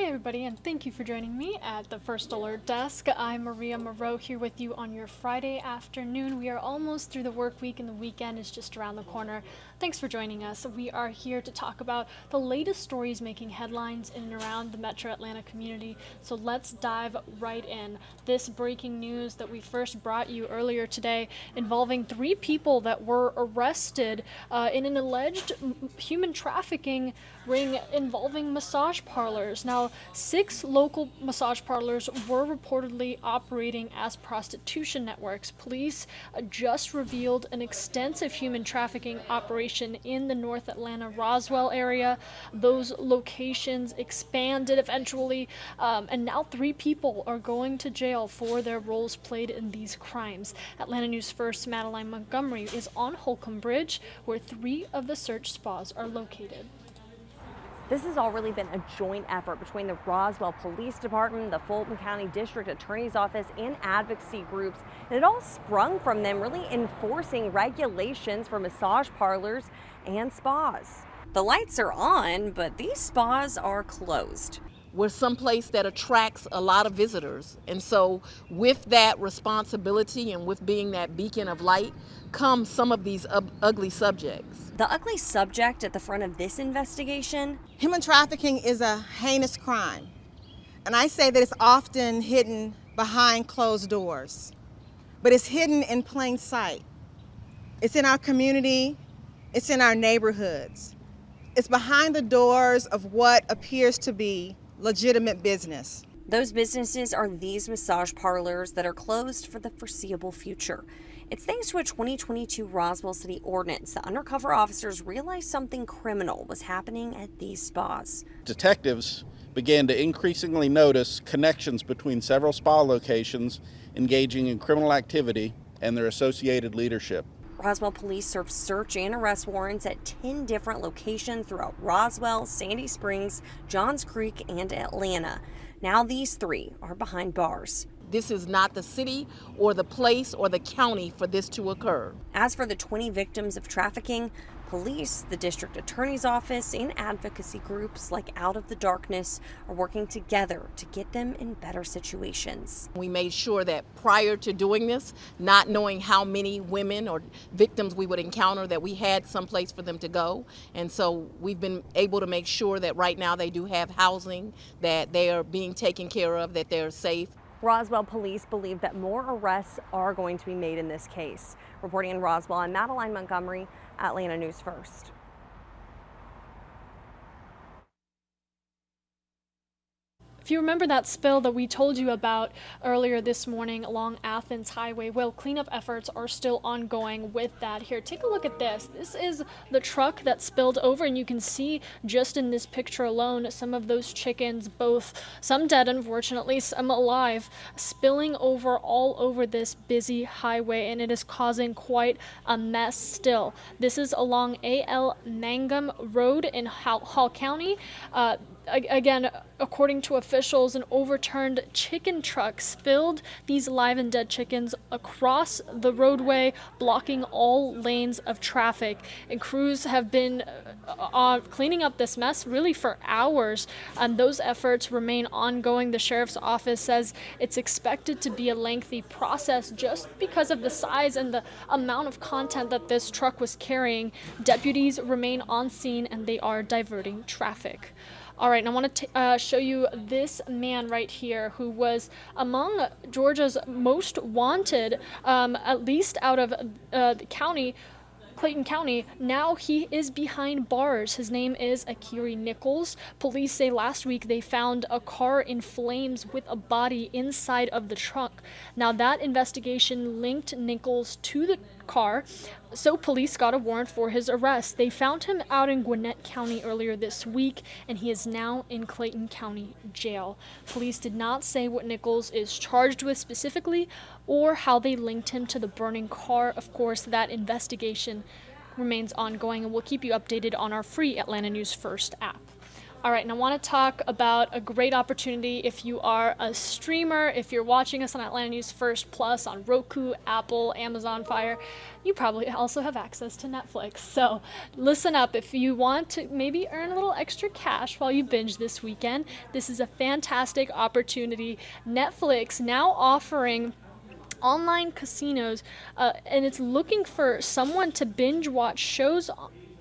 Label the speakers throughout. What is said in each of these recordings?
Speaker 1: Hey everybody, and thank you for joining me at the First Alert Desk. I'm Maria Moreau here with you on your Friday afternoon. We are almost through the work week and the weekend is just around the corner. Thanks for joining us. We are here to talk about the latest stories making headlines in and around the Metro Atlanta community. So let's dive right in. This breaking news that we first brought you earlier today involving 3 people that were arrested in an alleged human trafficking ring involving massage parlors. Now, 6 local massage parlors were reportedly operating as prostitution networks. Police just revealed an extensive human trafficking operation in the North Atlanta Roswell area. Those locations expanded eventually, and now 3 people are going to jail for their roles played in these crimes. Atlanta News First Madeline Montgomery is on Holcomb Bridge, where 3 of the search spas are located.
Speaker 2: This has all really been a joint effort between the Roswell Police Department, the Fulton County District Attorney's Office, and advocacy groups. And it all sprung from them really enforcing regulations for massage parlors and spas. The lights are on, but these spas are closed.
Speaker 3: We're someplace that attracts a lot of visitors. And so with that responsibility and with being that beacon of light come some of these ugly subjects.
Speaker 2: The ugly subject at the front of this investigation?
Speaker 4: Human trafficking is a heinous crime. And I say that it's often hidden behind closed doors, but it's hidden in plain sight. It's in our community, it's in our neighborhoods. It's behind the doors of what appears to be legitimate business.
Speaker 2: Those businesses are these massage parlors that are closed for the foreseeable future. It's thanks to a 2022 Roswell City ordinance that undercover officers realized something criminal was happening at these spas.
Speaker 5: Detectives began to increasingly notice connections between several spa locations engaging in criminal activity and their associated leadership.
Speaker 2: Roswell police served search and arrest warrants at 10 different locations throughout Roswell, Sandy Springs, Johns Creek, and Atlanta. Now these 3 are behind bars.
Speaker 3: This is not the city or the place or the county for this to occur.
Speaker 2: As for the 20 victims of trafficking, police, the district attorney's office, and advocacy groups like Out of the Darkness are working together to get them in better situations.
Speaker 3: We made sure that prior to doing this, not knowing how many women or victims we would encounter, that we had someplace for them to go. And so we've been able to make sure that right now they do have housing, that they are being taken care of, that they're safe.
Speaker 2: Roswell police believe that more arrests are going to be made in this case. Reporting in Roswell, I'm Madeline Montgomery, Atlanta News First.
Speaker 1: If you remember that spill that we told you about earlier this morning along Athens Highway, well, cleanup efforts are still ongoing with that. Here, take a look at this. This is the truck that spilled over, and you can see just in this picture alone some of those chickens, both some dead, unfortunately, some alive, spilling over all over this busy highway, and it is causing quite a mess still. This is along A.L. Mangum Road in Hall County. Again, according to officials, an overturned chicken truck spilled these live and dead chickens across the roadway, blocking all lanes of traffic. And crews have been cleaning up this mess really for hours, and those efforts remain ongoing. The sheriff's office says it's expected to be a lengthy process just because of the size and the amount of content that this truck was carrying. Deputies remain on scene, and they are diverting traffic. All right, and I want to show you this man right here who was among Georgia's most wanted, at least out of the county, Clayton County. Now he is behind bars. His name is Akiri Nichols. Police say last week they found a car in flames with a body inside of the trunk. Now that investigation linked Nichols to the car, so police got a warrant for his arrest. They found him out in Gwinnett County earlier this week, and he is now in Clayton County Jail. Police did not say what Nichols is charged with specifically or how they linked him to the burning car. Of course, that investigation remains ongoing, and we'll keep you updated on our free Atlanta News First app. All right, and I want to talk about a great opportunity if you are a streamer, if you're watching us on Atlanta News First Plus on Roku, Apple, Amazon Fire. You probably also have access to Netflix. So listen up. If you want to maybe earn a little extra cash while you binge this weekend, this is a fantastic opportunity. Netflix now offering online casinos, and it's looking for someone to binge watch shows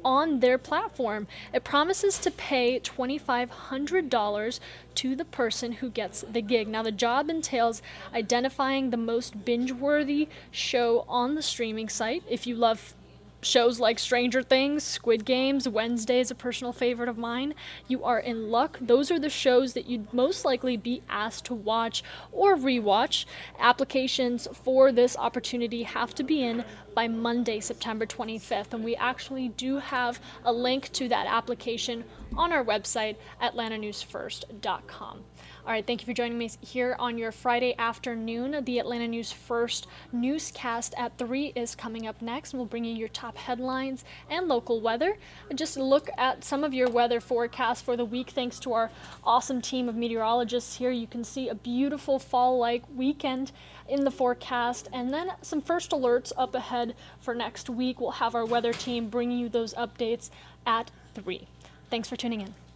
Speaker 1: on their platform. It promises to pay $2,500 to the person who gets the gig. Now, the job entails identifying the most binge-worthy show on the streaming site. If you love shows like Stranger Things, Squid Games, Wednesday is a personal favorite of mine, you are in luck. Those are the shows that you'd most likely be asked to watch or rewatch. Applications for this opportunity have to be in by Monday, September 25th, and we actually do have a link to that application on our website, atlantanewsfirst.com. All right, thank you for joining me here on your Friday afternoon. The Atlanta News First newscast at 3 is coming up next, and we'll bring you your top headlines and local weather. Just look at some of your weather forecasts for the week. Thanks to our awesome team of meteorologists here, you can see a beautiful fall-like weekend in the forecast, and then some first alerts up ahead for next week. We'll have our weather team bringing you those updates at 3. Thanks for tuning in.